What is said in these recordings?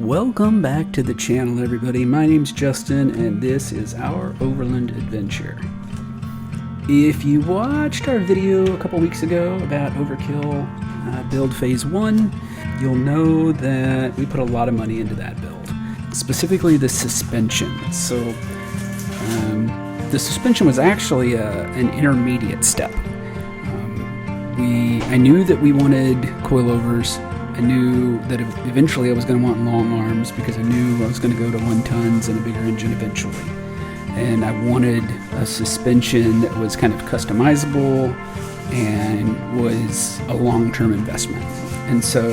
Welcome back to the channel, everybody. My name's Justin, and this is our Overland Adventure. If you watched our video a couple weeks ago about Overkill build phase 1, you'll know that we put a lot of money into that build, specifically the suspension. So the suspension was actually an intermediate step. I knew that we wanted coilovers. I knew that eventually I was going to want long arms because I knew I was going to go to 1 tons and a bigger engine eventually. And I wanted a suspension that was kind of customizable and was a long-term investment. And so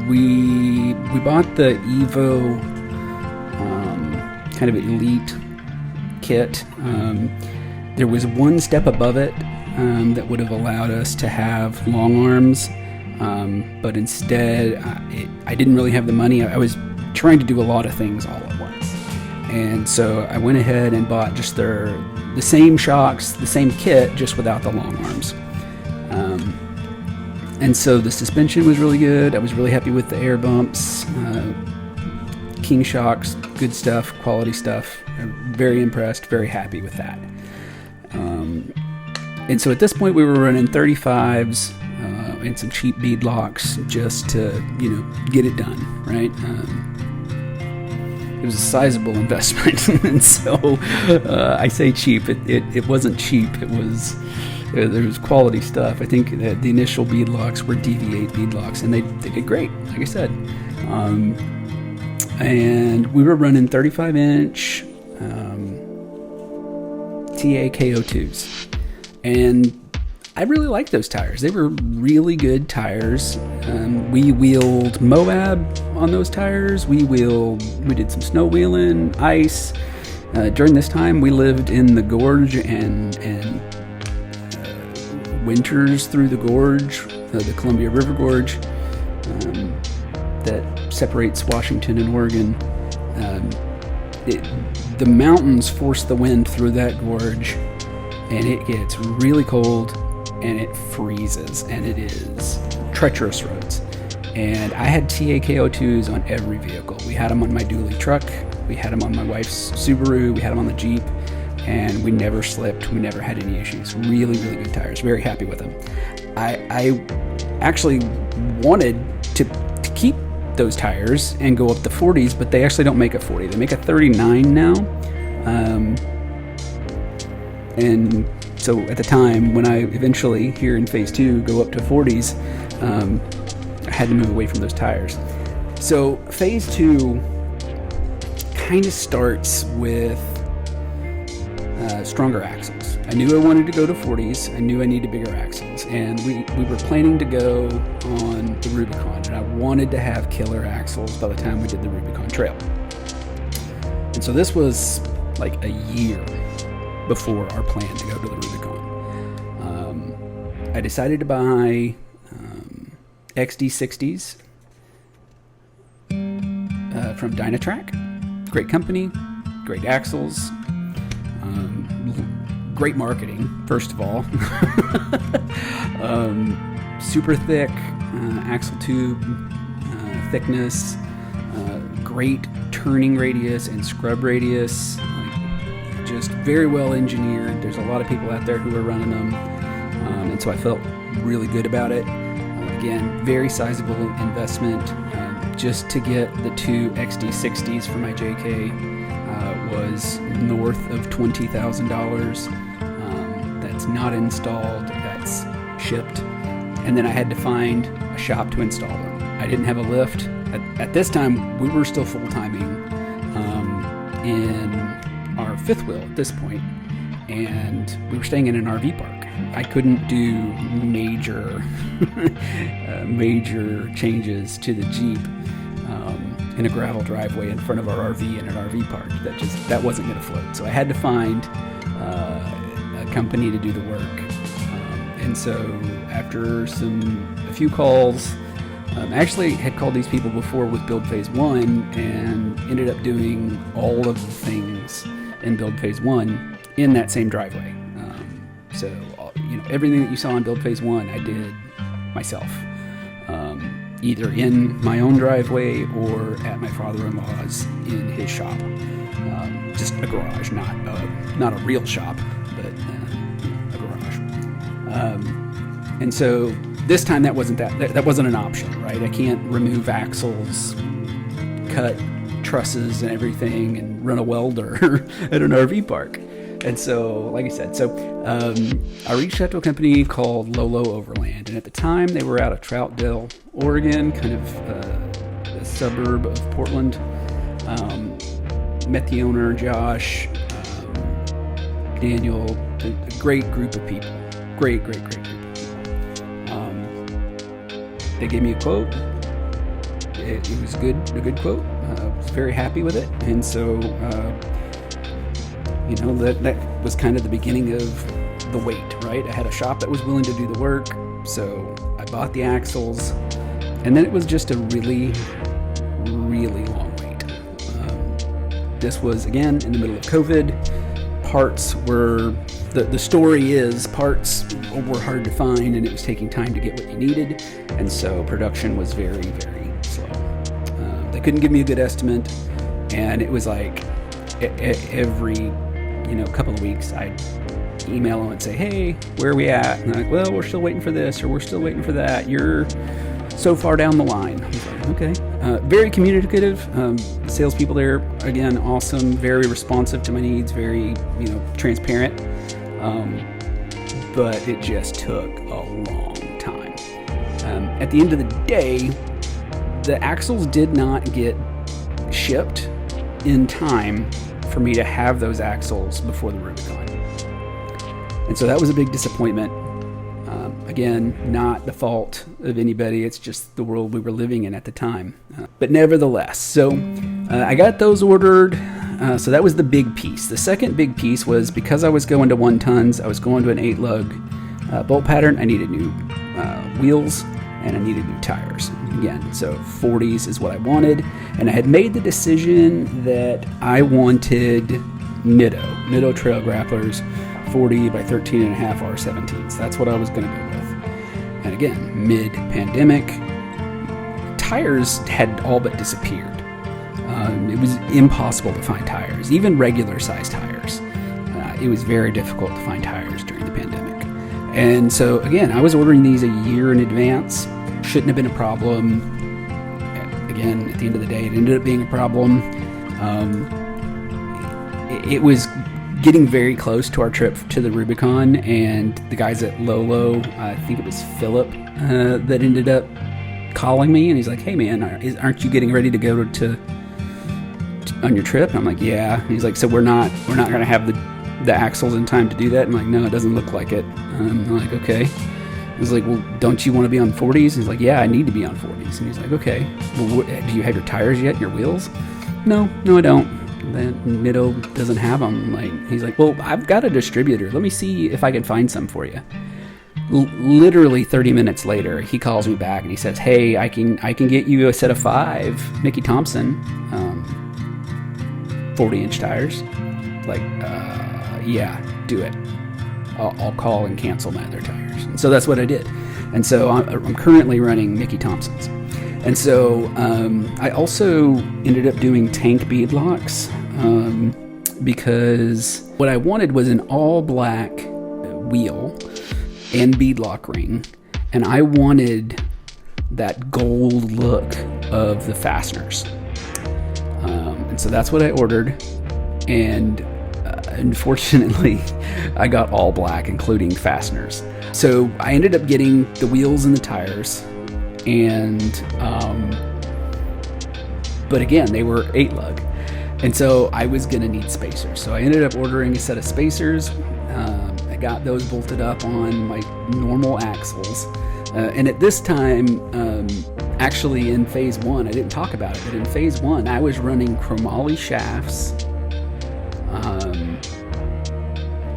we bought the Evo kind of elite kit. There was one step above it that would have allowed us to have long arms. But instead, I didn't really have the money. I was trying to do a lot of things all at once. And so I went ahead and bought just the same shocks, the same kit, just without the long arms. And so the suspension was really good. I was really happy with the air bumps. King shocks, good stuff, quality stuff. I'm very impressed, very happy with that. And so at this point we were running 35s and some cheap bead locks just to, get it done, right? It was a sizable investment, and so I say cheap. It wasn't cheap. There was quality stuff. I think that the initial bead locks were DV8 bead locks, and they did great, like I said. And we were running 35-inch TA KO2s, and I really liked those tires. They were really good tires. We wheeled Moab on those tires. We did some snow wheeling, ice. During this time, we lived in the gorge and winters through the gorge, the Columbia River Gorge, that separates Washington and Oregon. The mountains force the wind through that gorge, and it gets really cold, and it freezes, and it is treacherous roads. And I had TA KO2s on every vehicle. We had them on my dually truck, we had them on my wife's Subaru, we had them on the Jeep, and we never slipped, we never had any issues. Really, really good tires, very happy with them. I actually wanted to keep those tires and go up to 40s, but they actually don't make a 40. They make a 39 now. And so at the time, when I eventually, here in phase 2, go up to 40s, I had to move away from those tires. So phase 2 kind of starts with stronger axles. I knew I wanted to go to 40s. I knew I needed bigger axles. And we were planning to go on the Rubicon. And I wanted to have killer axles by the time we did the Rubicon Trail. And so this was like a year before our plan to go to the Rubicon. I decided to buy XD60s from Dynatrac. Great company, great axles, great marketing, first of all. Super thick axle tube thickness, great turning radius and scrub radius. Just very well engineered. There's a lot of people out there who are running them, and so I felt really good about it. Again, very sizable investment. Just to get the 2 XD60s for my JK was north of $20,000. That's not installed, that's shipped. And then I had to find a shop to install them. I didn't have a lift. At this time, we were still full-timing in our 5th wheel at this point, and we were staying in an RV park. I couldn't do major changes to the Jeep in a gravel driveway in front of our RV in an RV park. That wasn't going to float. So I had to find a company to do the work. And so after a few calls, I actually had called these people before with Build Phase 1 and ended up doing all of the things in Build Phase 1 in that same driveway. So everything that you saw in Build Phase 1, I did myself. either in my own driveway or at my father-in-law's in his shop. Just a garage, not a real shop, but a garage. And so this time that wasn't an option, right? I can't remove axles, cut trusses and everything, and run a welder at an RV park. And so, like I said, I reached out to a company called Lolo Overland, and at the time they were out of Troutdale, Oregon, kind of a suburb of Portland. Met the owner, Josh, Daniel, a great group of people. Great group of people. They gave me a quote. It was a good quote. I was very happy with it. And so, that was kind of the beginning of the wait, right? I had a shop that was willing to do the work. So I bought the axles, and then it was just a really, really long wait. This was, again, in the middle of COVID. Parts were, the story is parts were hard to find, and it was taking time to get what you needed. And so production was very, very slow. They couldn't give me a good estimate. And it was like every, couple of weeks, I'd email them and say, hey, where are we at? And they're like, well, we're still waiting for this, or we're still waiting for that. You're so far down the line. I was like, okay. Very communicative. Salespeople there, again, awesome, very responsive to my needs, very, transparent. But it just took a long time. At the end of the day, the axles did not get shipped in time for me to have those axles before the Rubicon. And so that was a big disappointment. Again, not the fault of anybody. It's just the world we were living in at the time. But nevertheless, so I got those ordered. So that was the big piece. The second big piece was because I was going to 1 tons, I was going to an 8-lug bolt pattern. I needed new wheels and I needed new tires. Again, so 40s is what I wanted. And I had made the decision that I wanted Nitto Trail Grapplers 40 by 13.5 R17s. That's what I was going to go with. And again, mid-pandemic, tires had all but disappeared. It was impossible to find tires, even regular size tires. It was very difficult to find tires during the pandemic. And so again, I was ordering these a year in advance. Shouldn't have been a problem. Again, at the end of the day, it ended up being a problem. It was getting very close to our trip to the Rubicon, and the guys at Lolo, I think it was Philip, that ended up calling me, and he's like, hey man, aren't you getting ready to go to on your trip? And I'm like, yeah. And he's like, so we're not going to have the axles in time to do that? I'm like, no, it doesn't look like it. I'm like, okay. I was like, well, don't you want to be on 40s? And he's like, yeah, I need to be on 40s. And he's like, okay, well, do you have your tires yet, your wheels? No, I don't. That Nitto doesn't have them. He's like, well, I've got a distributor. Let me see if I can find some for you. Literally 30 minutes later, he calls me back and he says, hey, I can get you a set of 5 Mickey Thompson 40-inch tires. Yeah, do it. I'll call and cancel my other tires. And so that's what I did. And so I'm currently running Mickey Thompsons. And so I also ended up doing tank beadlocks because what I wanted was an all-black wheel and beadlock ring, and I wanted that gold look of the fasteners. And so that's what I ordered, and unfortunately, I got all black, including fasteners. So I ended up getting the wheels and the tires, and but again, they were 8-lug, and so I was gonna need spacers. So I ended up ordering a set of spacers. I got those bolted up on my normal axles, and at this time, actually in phase 1, I didn't talk about it, but in phase 1, I was running chromoly shafts,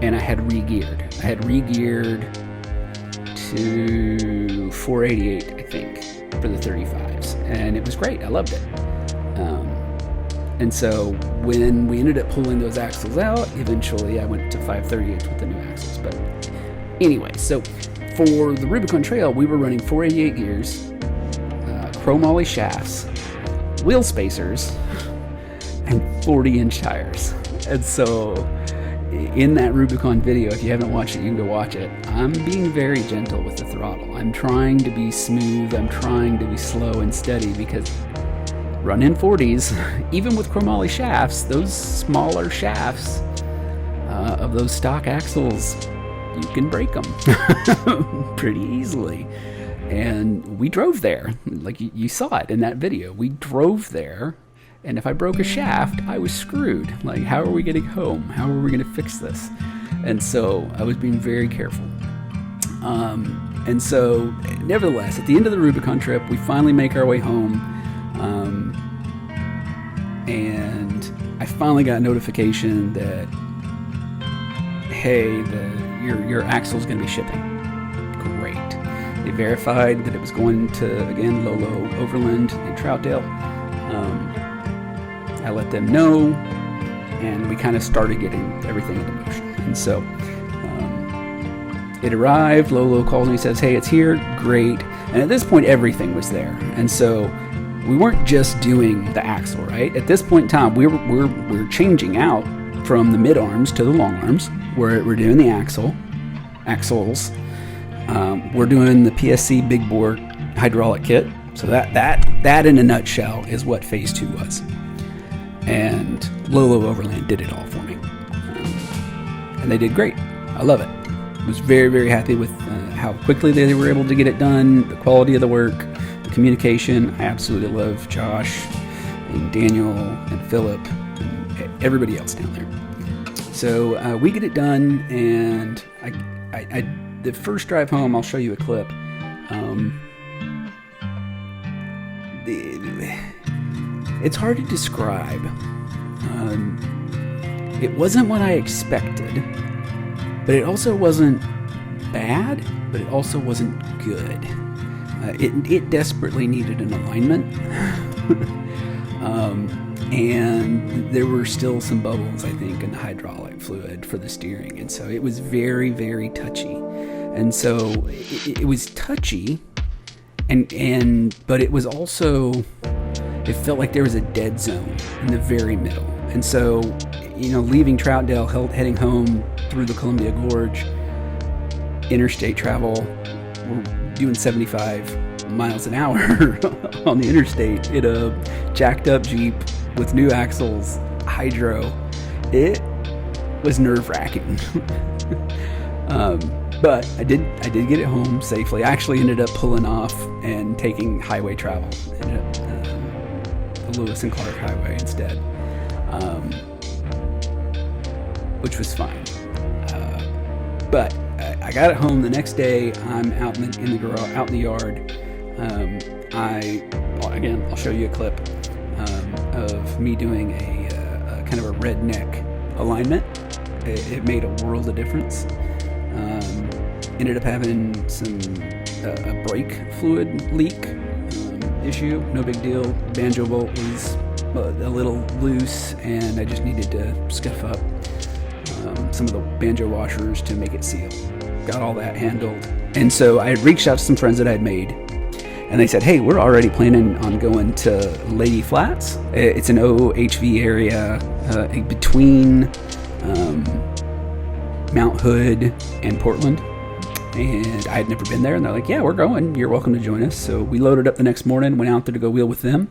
and I had re-geared. I had re-geared to 488, I think, for the 35s, and it was great. I loved it. And so when we ended up pulling those axles out, eventually I went to 538 with the new axles. But anyway, so for the Rubicon Trail, we were running 488 gears, chromoly shafts, wheel spacers, and 40-inch tires. And so in that Rubicon video, if you haven't watched it, you can go watch it. I'm being very gentle with the throttle. I'm trying to be smooth. I'm trying to be slow and steady, because run-in 40s, even with chromoly shafts, those smaller shafts of those stock axles, you can break them pretty easily. And we drove there, like you saw it in that video. We drove there, and if I broke a shaft, I was screwed. Like, how are we getting home? How are we going to fix this? And so I was being very careful. And so, nevertheless, at the end of the Rubicon trip, we finally make our way home. And I finally got a notification that, hey, your axle's going to be shipping. Great. They verified that it was going to, again, Lolo Overland in Troutdale. I let them know, and we kind of started getting everything into motion. And so it arrived. Lolo calls me, says, hey, it's here. Great. And at this point, everything was there. And so we weren't just doing the axle, right? At this point in time, we're changing out from the mid arms to the long arms. We're doing the axles. We're doing the PSC big bore hydraulic kit. So that in a nutshell is what phase 2 was. And Lolo Overland did it all for me. And they did great. I love it. I was very, very happy with how quickly they were able to get it done, the quality of the work, the communication. I absolutely love Josh and Daniel and Philip and everybody else down there. So we get it done, and I the first drive home, I'll show you a clip. It's hard to describe. It wasn't what I expected, but it also wasn't bad, but it also wasn't good. It desperately needed an alignment. And there were still some bubbles, I think, in the hydraulic fluid for the steering. And so it was very, very touchy. And so it was touchy, but it was also, it felt like there was a dead zone in the very middle. And so, leaving Troutdale, heading home through the Columbia Gorge, interstate travel, we're doing 75 miles an hour on the interstate in a jacked up Jeep with new axles, hydro. It was nerve-wracking. But I did get it home safely. I actually ended up pulling off and taking highway travel, the Lewis and Clark Highway instead, which was fine. But I got it home the next day. I'm out in the garage, out in the yard. I'll show you a clip of me doing a kind of a redneck alignment. It made a world of difference. Ended up having a brake fluid leak issue. No big deal. Banjo bolt was a little loose, and I just needed to scuff up some of the banjo washers to make it seal. Got all that handled. And so I had reached out to some friends that I had made, and they said, hey, we're already planning on going to Lady Flats. It's an OHV area between Mount Hood and Portland. And I had never been there, and they're like, yeah, we're going. You're welcome to join us. So we loaded up the next morning, went out there to go wheel with them.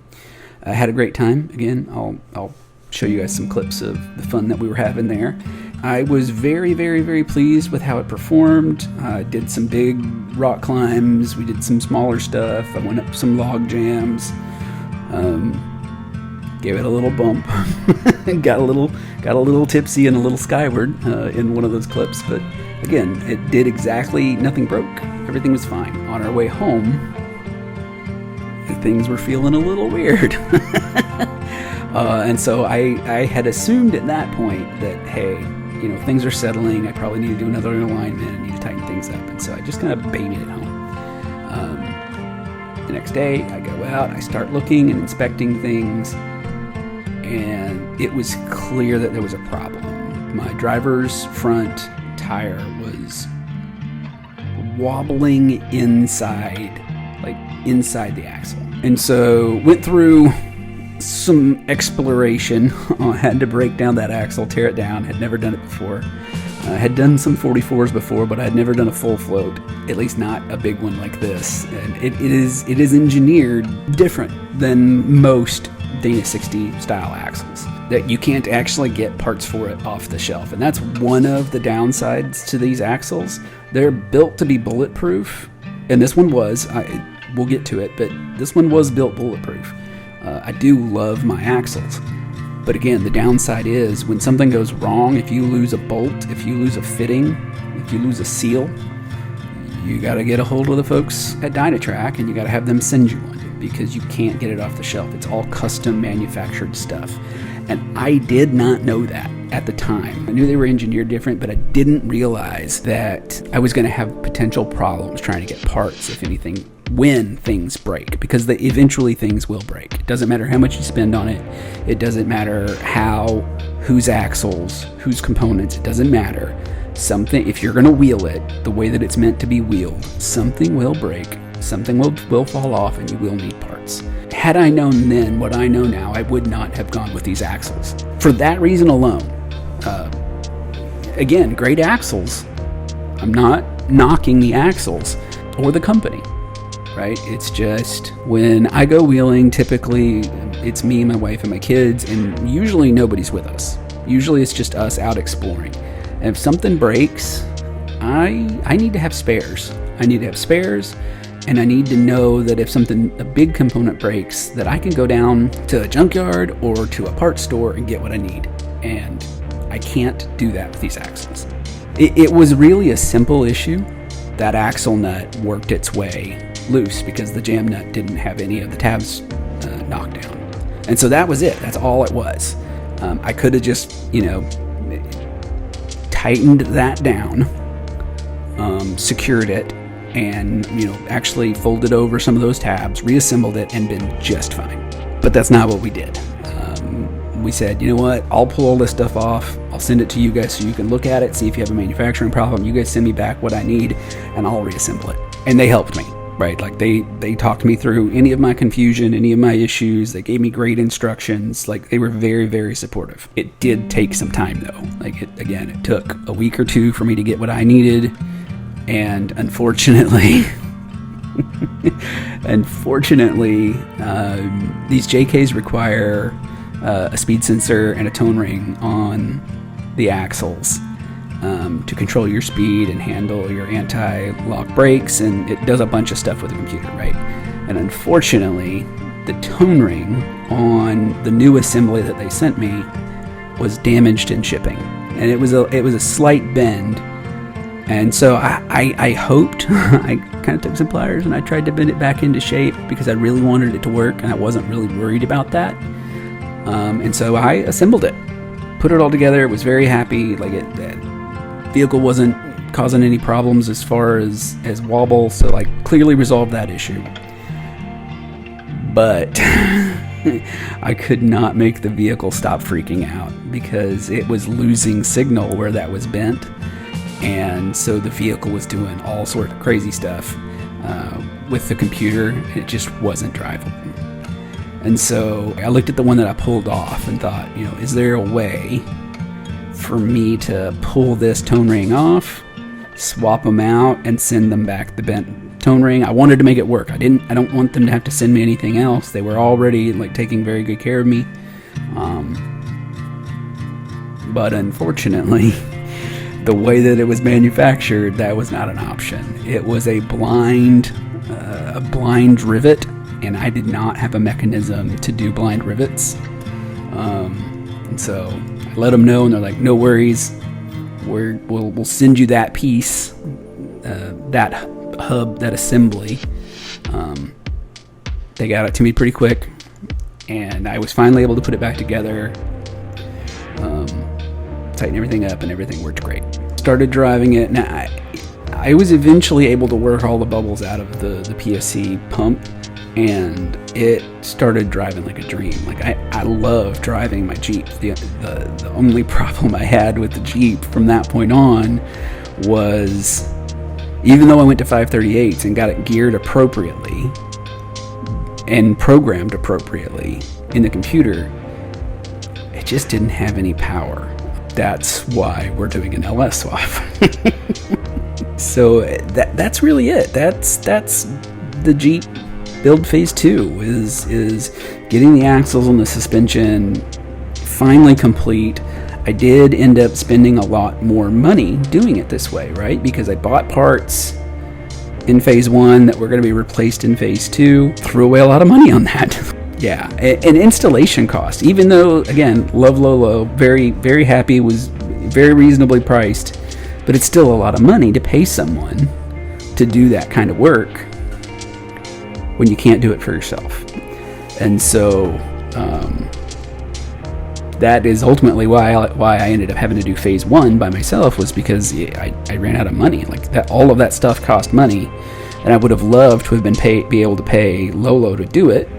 Had a great time. Again, I'll show you guys some clips of the fun that we were having there. I was very, very, very pleased with how it performed. Did some big rock climbs. We did some smaller stuff. I went up some log jams. Gave it a little bump. got a little tipsy and a little skyward in one of those clips. But again, it did exactly, nothing broke. Everything was fine. On our way home, things were feeling a little weird. And so I had assumed at that point that, hey, things are settling. I probably need to do another alignment. I need to tighten things up. And so I just kind of babied it home. The next day, I go out, I start looking and inspecting things, and it was clear that there was a problem. My driver's front tire was wobbling inside the axle. And so went through some exploration. I had to break down that axle, tear it down. Had never done it before. Had done some 44s before, but I'd never done a full float, at least not a big one like this. And it is engineered different than most Dana 60 style axles, that you can't actually get parts for it off the shelf. And that's one of the downsides to these axles. They're built to be bulletproof, and this one was. We'll get to it, but this one was built bulletproof. I do love my axles. But again, the downside is when something goes wrong, if you lose a bolt, if you lose a fitting, if you lose a seal, you got to get a hold of the folks at Dynatrac and you got to have them send you one, because you can't get it off the shelf. It's all custom manufactured stuff. And I did not know that at the time. I knew they were engineered different, but I didn't realize that I was going to have potential problems trying to get parts, if anything, when things break, because eventually things will break. It doesn't matter how much you spend on it. It doesn't matter whose axles, whose components. It doesn't matter. Something, if you're going to wheel it the way that it's meant to be wheeled, something will break, something will fall off, and you will need parts. Had I known then what I know now, I would not have gone with these axles. For that reason alone, again, great axles. I'm not knocking the axles or the company, right? It's just when I go wheeling, typically it's me, my wife, and my kids, and usually nobody's with us. Usually it's just us out exploring. And if something breaks, I need to have spares. I need to have spares. And I need to know that if a big component breaks, that I can go down to a junkyard or to a parts store and get what I need. And I can't do that with these axles. It was really a simple issue. That axle nut worked its way loose because the jam nut didn't have any of the tabs knocked down. And so that was it. That's all it was. I could have just, tightened that down, secured it, and actually folded over some of those tabs, reassembled it, and been just fine. But that's not what we did. We said, you know what, I'll pull all this stuff off, I'll send it to you guys so you can look at it, see if you have a manufacturing problem, you guys send me back what I need, and I'll reassemble it. And they helped me, right? Like they talked me through any of my confusion, any of my issues. They gave me great instructions. Like, they were very, very supportive. It did take some time though. Like, it took a week or two for me to get what I needed. And unfortunately, these JKs require a speed sensor and a tone ring on the axles to control your speed and handle your anti-lock brakes, and it does a bunch of stuff with the computer, right? And unfortunately, the tone ring on the new assembly that they sent me was damaged in shipping, and it was a slight bend. And so I hoped, I kind of took some pliers and I tried to bend it back into shape because I really wanted it to work and I wasn't really worried about that. And so I assembled it, put it all together, was very happy. Like, the vehicle wasn't causing any problems as far as wobble, so I clearly resolved that issue. But I could not make the vehicle stop freaking out because it was losing signal where that was bent. And so the vehicle was doing all sorts of crazy stuff with the computer. It just wasn't drivable. And so I looked at the one that I pulled off and thought, is there a way for me to pull this tone ring off, swap them out, and send them back the bent tone ring? I wanted to make it work. I don't want them to have to send me anything else. They were already taking very good care of me. But unfortunately, the way that it was manufactured, that was not an option. It was a blind rivet, and I did not have a mechanism to do blind rivets. And so I let them know, and they're like, "No worries, we'll send you that piece, that hub, that assembly." They got it to me pretty quick, and I was finally able to put it back together. Tighten everything up, and everything worked great. Started driving it. Now, I was eventually able to work all the bubbles out of the PSC pump, and it started driving like a dream. Like, I love driving my Jeep. The only problem I had with the Jeep from that point on was, even though I went to 538s and got it geared appropriately, and programmed appropriately in the computer, it just didn't have any power. That's why we're doing an LS swap. So that's really it. That's the Jeep build phase 2 is getting the axles on the suspension finally complete. I did end up spending a lot more money doing it this way, right? Because I bought parts in phase 1 that were going to be replaced in phase 2. Threw away a lot of money on that. Yeah, and installation cost, even though, again, love Lolo, very, very happy, was very reasonably priced, but it's still a lot of money to pay someone to do that kind of work when you can't do it for yourself. And so that is ultimately why I ended up having to do phase 1 by myself, was because I ran out of money. Like that, all of that stuff cost money, and I would have loved to have be able to pay Lolo to do it,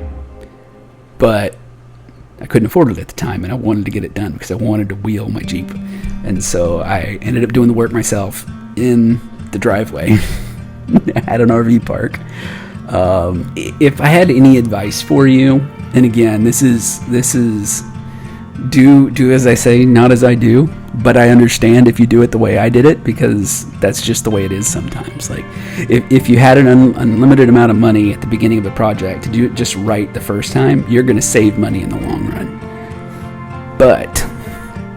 but I couldn't afford it at the time, and I wanted to get it done because I wanted to wheel my Jeep. And so I ended up doing the work myself in the driveway at an RV park. If I had any advice for you, and again, this is do as I say, not as I do, but I understand if you do it the way I did it, because that's just the way it is sometimes. Like if you had an unlimited amount of money at the beginning of a project, to do it just right the first time, you're going to save money in the long run. But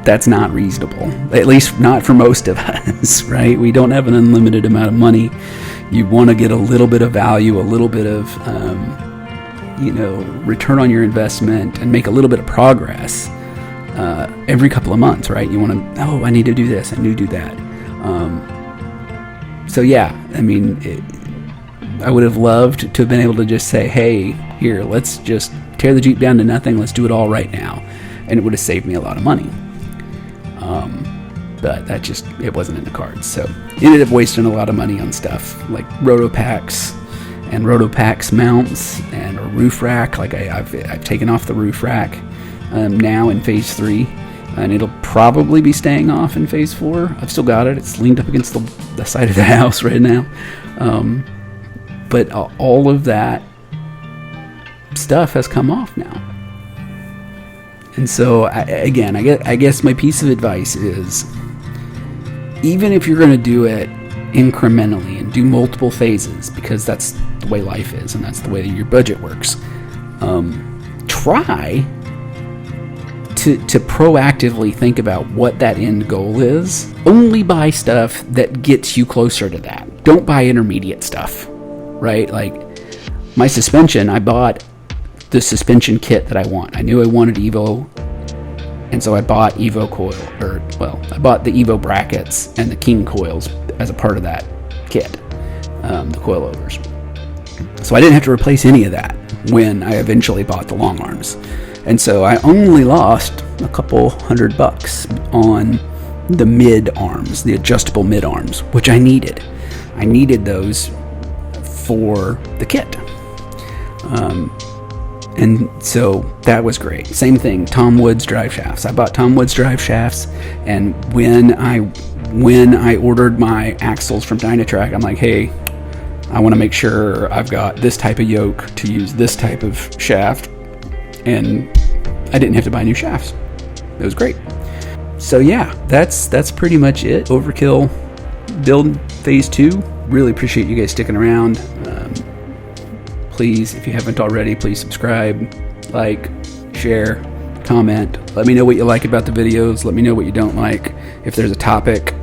that's not reasonable, at least not for most of us, right? We don't have an unlimited amount of money. You want to get a little bit of value, a little bit of return on your investment, and make a little bit of progress every couple of months, right? You want to, I need to do this, I need to do that. So yeah, I mean, I would have loved to have been able to just say, hey, here, let's just tear the Jeep down to nothing, let's do it all right now, and it would have saved me a lot of money. But that just, it wasn't in the cards. So ended up wasting a lot of money on stuff like Rotopacks and Rotopax mounts and a roof rack. Like I've taken off the roof rack now in phase 3, and it'll probably be staying off in phase 4. I've still got it. It's leaned up against the side of the house right now. But all of that stuff has come off now. And so, I guess my piece of advice is, even if you're going to do it incrementally and do multiple phases, because that's the way life is and that's the way that your budget works, try to proactively think about what that end goal is. Only buy stuff that gets you closer to that. Don't buy intermediate stuff, right? Like my suspension, I bought the suspension kit that I want. I knew I wanted Evo, and so I bought Evo coil, I bought the Evo brackets and the King coils as a part of that kit, the coilovers. So I didn't have to replace any of that when I eventually bought the long arms. And so I only lost a couple $100 on the mid arms, the adjustable mid arms, which I needed. I needed those for the kit. And so that was great. Same thing, Tom Woods drive shafts. I bought Tom Woods drive shafts, and when I ordered my axles from Dynatrac, I'm like, hey, I want to make sure I've got this type of yoke to use this type of shaft, and I didn't have to buy new shafts. It was great. So yeah, that's pretty much it. Overkill build phase 2. Really appreciate you guys sticking around. Please, if you haven't already, please subscribe, like, share, comment. Let me know what you like about the videos. Let me know what you don't like. If there's a topic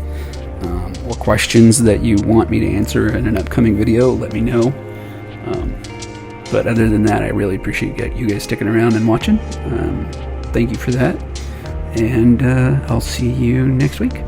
or questions that you want me to answer in an upcoming video, let me know. But other than that, I really appreciate you guys sticking around and watching. Thank you for that. And I'll see you next week.